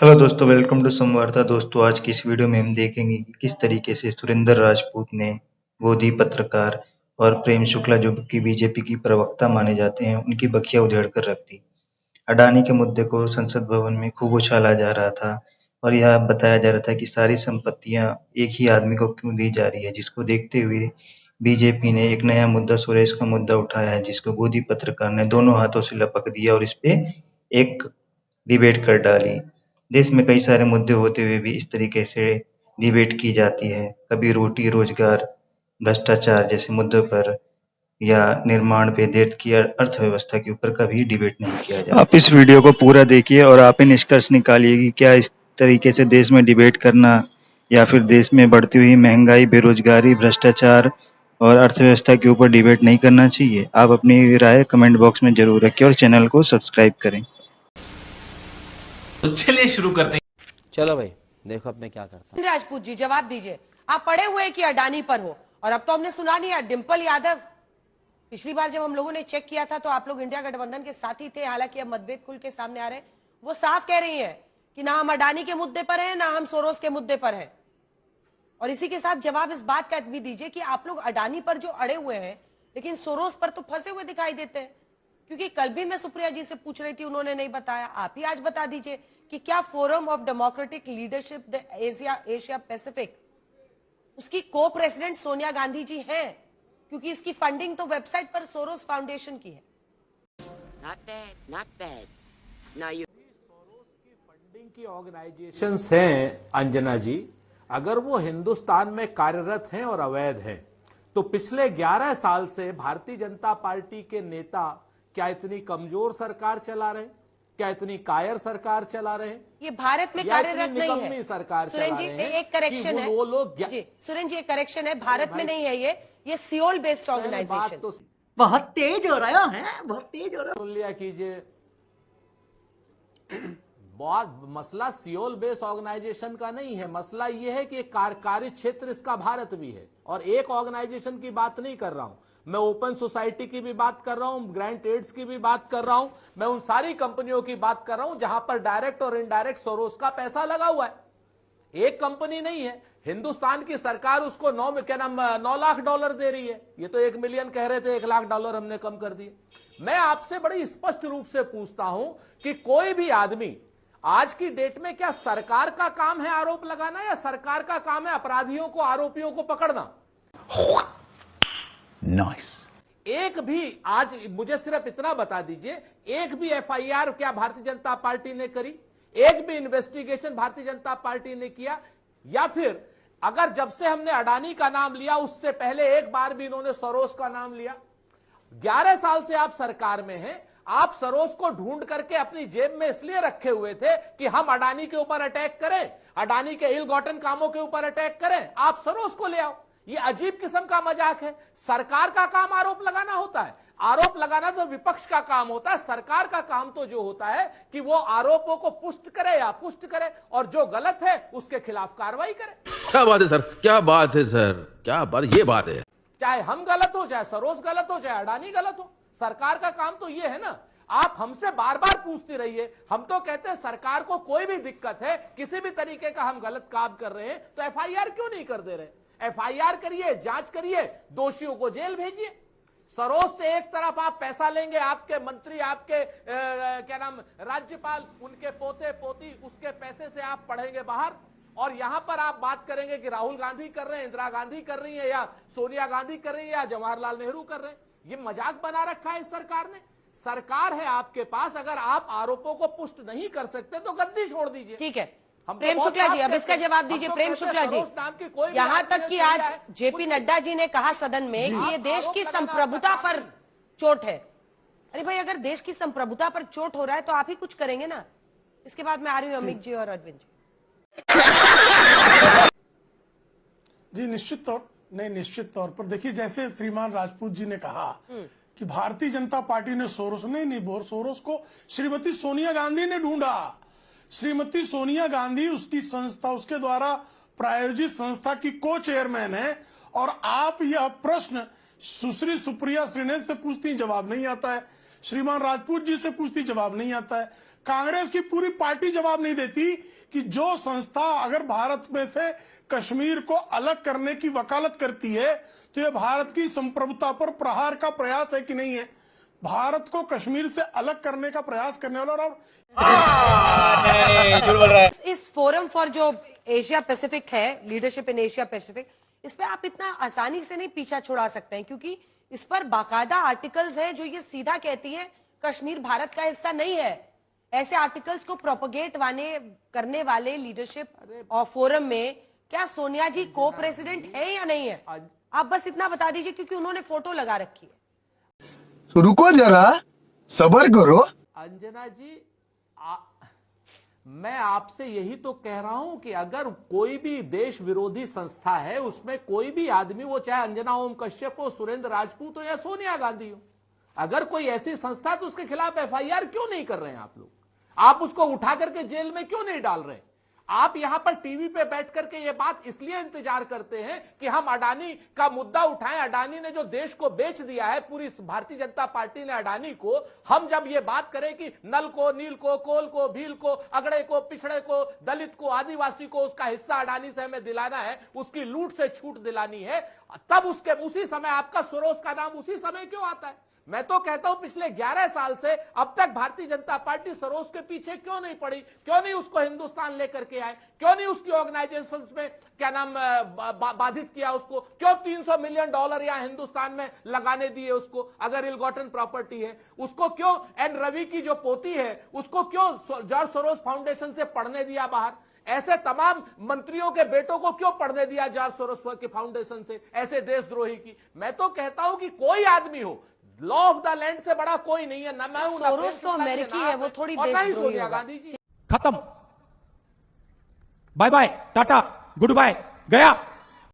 Hello दोस्तों, welcome to संवार्ता। दोस्तों, आज की इस वीडियो में हम देखेंगे कि किस तरीके से सुरेंद्र राजपूत ने गोदी पत्रकार और प्रेम शुक्ला, जो कि बीजेपी की प्रवक्ता माने जाते हैं, उनकी बखिया उधेड़ कर रख दी। अडानी के मुद्दे को संसद भवन में खूब उछाला जा रहा था और यह बताया जा रहा था कि सारी संपत्तियां एक ही आदमी को क्यों दी जा रही है, जिसको देखते हुए बीजेपी ने एक नया मुद्दा, सुरेश का मुद्दा उठाया है, जिसको गोदी पत्रकार ने दोनों हाथों से लपक दिया और इस पे एक डिबेट कर डाली। देश में कई सारे मुद्दे होते हुए भी इस तरीके से डिबेट की जाती है। कभी रोटी, रोजगार, भ्रष्टाचार जैसे मुद्दों पर या निर्माण पे, देश की अर्थव्यवस्था के ऊपर कभी डिबेट नहीं किया जाता। आप इस वीडियो को पूरा देखिए और आप ही निष्कर्ष निकालिए कि क्या इस तरीके से देश में डिबेट करना या फिर देश में बढ़ती हुई महंगाई, बेरोजगारी, भ्रष्टाचार और अर्थव्यवस्था के ऊपर डिबेट नहीं करना चाहिए। आप अपनी राय कमेंट बॉक्स में जरूर रखें और चैनल को सब्सक्राइब करें। तो चलिए शुरू करते हैं। चलो भाई, देखो अब मैं क्या करता हूँ। राजपूत जी, जवाब दीजिए। आप पढ़े हुए कि अडानी पर हो, और अब तो हमने सुना नहीं है डिंपल यादव। पिछली बार जब हम लोगों ने चेक किया था तो आप लोग इंडिया गठबंधन के साथ ही थे, हालांकि अब मतभेद खुल के सामने आ रहे हैं। वो साफ कह रही है कि ना हम अडानी के मुद्दे पर हैं, ना हम सोरोस के मुद्दे पर हैं। और इसी के साथ जवाब इस बात का भी दीजिए कि आप लोग अडानी पर जो अड़े हुए हैं, लेकिन सोरोस पर तो फंसे हुए दिखाई देते हैं। क्योंकि कल भी मैं सुप्रिया जी से पूछ रही थी, उन्होंने नहीं बताया। आप ही आज बता दीजिए कि क्या forum of democratic leadership the Asia Pacific, उसकी को प्रेसिडेंट सोनिया गांधी जी हैं, क्योंकि इसकी फंडिंग तो वेबसाइट पर सोरोस फाउंडेशन की है। Not bad. Now you. Soros की फंडिंग की ऑर्गेनाइजेशंस हैं अंजना जी, अगर वो हिंदुस्तान में कार्यरत हैं और अवैध हैं, तो पिछले 11 साल से भारतीय जनता पार्टी के नेता क्या इतनी कमजोर सरकार चला रहे हैं? क्या इतनी कायर सरकार चला रहे हैं? ये भारत में कार्यरत नहीं है। सरकार सुरेन जी, एक करेक्शन है। वो लोग जी सुरेन जी, एक करेक्शन है, भारत में नहीं है ये सियोल बेस्ड ऑर्गेनाइजेशन। तो बहुत तेज हो रहा है, बहुत तेज हो रहा सुन लिया कीजिए। बहुत मसला सियोल बेस ऑर्गेनाइजेशन का नहीं है, मसला यह है कि कार्य क्षेत्र इसका भारत भी है। और एक ऑर्गेनाइजेशन की बात नहीं कर रहा हूं मैं, ओपन सोसाइटी की भी बात कर रहा हूं, ग्रांट एड्स की भी बात कर रहा हूं, मैं उन सारी कंपनियों की बात कर रहा हूं जहां पर डायरेक्ट और इनडायरेक्ट सोरोस का पैसा लगा हुआ है। एक कंपनी नहीं है। हिंदुस्तान की सरकार उसको 9 लाख डॉलर दे रही है। ये तो 1 मिलियन कह रहे थे, 1 लाख डॉलर हमने कम कर दिए। मैं आपसे बड़ी स्पष्ट रूप से पूछता हूं कि कोई भी आदमी आज की डेट में, क्या सरकार का काम है आरोप लगाना, या सरकार का काम है अपराधियों को, आरोपियों को पकड़ना? नाइस। एक भी, आज मुझे सिर्फ इतना बता दीजिए, एक भी एफआईआर क्या भारतीय जनता पार्टी ने करी? एक भी इन्वेस्टिगेशन भारतीय जनता पार्टी ने किया? या फिर अगर जब से हमने अडानी का नाम लिया उससे पहले एक बार भी इन्होंने सरोस का नाम लिया? 11 साल से आप सरकार में हैं, आप सरोस को ढूंढ करके अपनी जेब में इसलिए रखे हुए थे कि हम अडानी के ऊपर अटैक करें, अडानी के इल गॉटन कामों के ऊपर अटैक करें, आप सरोस को ले आओ। ये अजीब किस्म का मजाक है। सरकार का काम आरोप लगाना होता है, आरोप लगाना तो विपक्ष का काम होता है। सरकार का काम तो जो होता है कि वो आरोपों को पुष्ट करे या पुष्ट करे, और जो गलत है उसके खिलाफ कार्रवाई करे। क्या बात है सर, क्या बात है सर, क्या बात, ये बात है। चाहे हम गलत हो, चाहे सरोस गलत हो, चाहे अडानी गलत हो, सरकार का काम तो ये है ना। आप हमसे बार बार पूछती रहिए, हम तो कहते हैं सरकार को कोई भी दिक्कत है, किसी भी तरीके का हम गलत काम कर रहे हैं तो एफआईआर क्यों नहीं कर दे रहे? एफआईआर करिए, जांच करिए, दोषियों को जेल भेजिए। सरोस से एक तरफ आप पैसा लेंगे, आपके मंत्री, आपके क्या नाम, राज्यपाल, उनके पोते पोती, उसके पैसे से आप पढ़ेंगे बाहर, और यहां पर आप बात करेंगे कि राहुल गांधी कर रहे हैं, इंदिरा गांधी कर रही है, या सोनिया गांधी कर रही है, या जवाहरलाल नेहरू कर रहे हैं। ये मजाक बना रखा है इस सरकार ने। सरकार है आपके पास, अगर आप आरोपों को पुष्ट नहीं कर सकते तो गद्दी छोड़ दीजिए। ठीक है, प्रेम शुक्ला जी, अब इसका जवाब दीजिए। प्रेम शुक्ला जी, यहां तक कि आज जेपी नड्डा जी ने कहा सदन में कि ये देश की संप्रभुता पर चोट है। अरे भाई, अगर देश की संप्रभुता पर चोट हो रहा है तो आप ही कुछ करेंगे ना। इसके बाद मैं आ रही हूँ अमित जी और अरविंद जी। निश्चित तौर पर देखिए, जैसे श्रीमान राजपूत जी ने कहा कि भारतीय जनता पार्टी ने सोरोस सोरोस को श्रीमती सोनिया गांधी ने ढूंढा। श्रीमती सोनिया गांधी उसकी संस्था, उसके द्वारा प्रायोजित संस्था की को चेयरमैन है, और आप यह प्रश्न सुश्री सुप्रिया श्रीनेश से पूछती, जवाब नहीं आता है। श्रीमान राजपूत जी से पूछती, जवाब नहीं आता है। कांग्रेस की पूरी पार्टी जवाब नहीं देती कि जो संस्था अगर भारत में से कश्मीर को अलग करने की वकालत करती है तो ये भारत की संप्रभुता पर प्रहार का प्रयास है कि नहीं है। भारत को कश्मीर से अलग करने का प्रयास करने वाला और इस फोरम फॉर जो एशिया पैसिफिक है, लीडरशिप इन एशिया पैसिफिक, इस पे आप इतना आसानी से नहीं पीछा छुड़ा सकते हैं, क्योंकि इस पर बाकायदा आर्टिकल्स हैं जो ये सीधा कहती है कश्मीर भारत का हिस्सा नहीं है। ऐसे आर्टिकल्स को प्रोपोगेट करने वाले लीडरशिप और फोरम में क्या सोनिया जी को प्रेसिडेंट है या नहीं है? आप बस इतना बता दीजिए, क्योंकि उन्होंने फोटो लगा रखी है। तो रुको जरा, सब्र करो। अंजना जी, मैं आपसे यही तो कह रहा हूं कि अगर कोई भी देश विरोधी संस्था है, उसमें कोई भी आदमी, वो चाहे अंजना ओम कश्यप हो, सुरेंद्र राजपूत हो या सोनिया गांधी हो, अगर कोई ऐसी संस्था है तो उसके खिलाफ एफआईआर क्यों नहीं कर रहे हैं आप लोग? आप उसको उठा करके जेल में क्यों नहीं डाल रहे? आप यहां पर टीवी पे बैठ करके ये बात इसलिए इंतजार करते हैं कि हम अडानी का मुद्दा उठाएं। अडानी ने जो देश को बेच दिया है, पूरी भारतीय जनता पार्टी ने अडानी को, हम जब ये बात करें कि नल को, नील को, कोल को, भील को, अगड़े को, पिछड़े को, दलित को, आदिवासी को उसका हिस्सा अडानी से हमें दिलाना है, उसकी लूट से छूट दिलानी है, तब उसी समय आपका सरोस का नाम उसी समय क्यों आता है? मैं तो कहता हूं पिछले 11 साल से अब तक भारतीय जनता पार्टी सरोस के पीछे क्यों नहीं पड़ी? क्यों नहीं उसको हिंदुस्तान लेकर के आए? क्यों नहीं उसकी ऑर्गेनाइजेशंस में क्या नाम बाधित किया उसको? क्यों $300 मिलियन यहां हिंदुस्तान में लगाने दिए उसको? अगर इलगॉटन प्रॉपर्टी है उसको क्यों? एन रवि की जो पोती है उसको क्यों जॉर्ज सोरोस फाउंडेशन से पढ़ने दिया बाहर? ऐसे तमाम मंत्रियों के बेटों को क्यों पढ़ने दिया जॉर्ज सोरोस की फाउंडेशन से, ऐसे देशद्रोही की? मैं तो कहता हूं कि कोई आदमी हो, लॉ ऑफ द लैंड से बड़ा कोई नहीं है। ना मैं हूं, सोरोस तो अमेरिकी है, वो थोड़ी देशद्रोही सोनिया होगा। गांधी जी। खत्म, bye bye, tata, goodbye, गया।